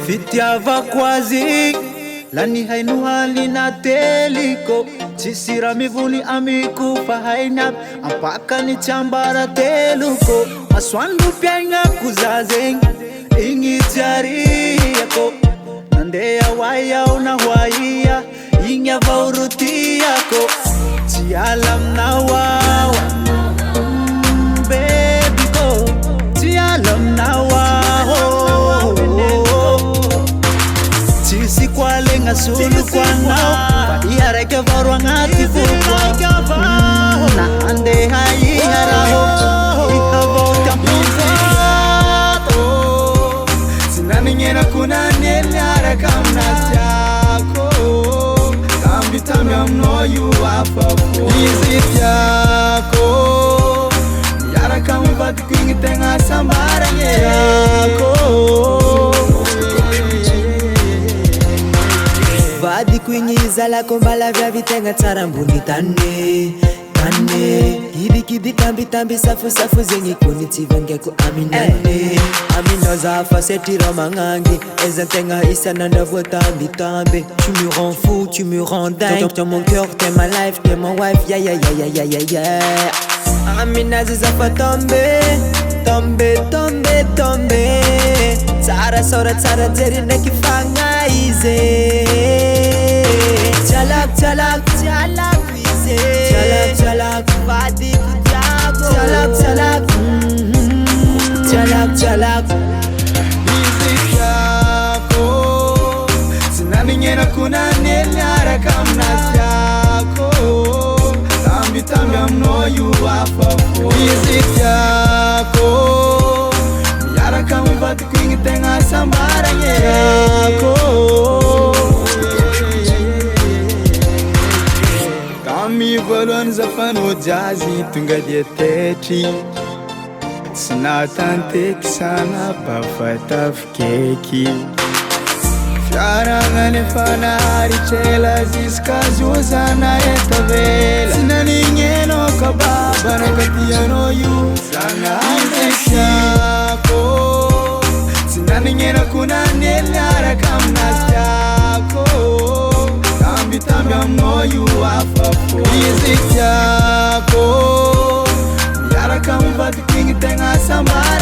Fitiava quasi lani hainu halina teliko Chisira mivuni amiku fahainap Ampaka ni chambara teluko Maswandu pianga kuzazeng Ingi jari yako Nandea waya unahwaiya Inga vauruti yako Tialam na wawa Baby go Tialam na wawa Chisi kwa lenga sulu kwa nao Padia reke varwa ngati fukwa Na ande hai haraho Ikavo kamuzato Sinani ngena kuna neliara kamnas yako Kambi tami amno yu afafo Izit yako Yara kamu batu kingi tenga sambarang yako Vadi kuinyiza la kombala vya vitenga tarambuni tane Kidi tambi tambi safu safu zenye kuniti venge ku aminane Amino zafa seti romangangi Eza tenga isa nanda vo tambi tambi Tu me rends fou, tu me rends dingue T'es mon cœur, t'es ma life, t'es mon wife Yeah yeah yeah yeah yeah yeah yeah Amina zafa tombe Tsara saura tsara jeri nakifanga ize Chalak ize Chalak vadi kujago Chalak Izi yako Sinani ngena kuna neliara kamnas yako Tambi tambi amno yu afafo Izi yako Yara kami batu kingi tenga sambara yako Kami volon zafano jazi tunga dietetri Sinatante kisana bafata fikeki Fiara ngane fanari chela ziska zuzana etavela Sinani ngeno kababa nakatiano yu Sana yako Sinani ngena kuna neliara kamnas yako Tambi tambi amno yu afafo Izit yako Yara kamu batu kingi tenga samara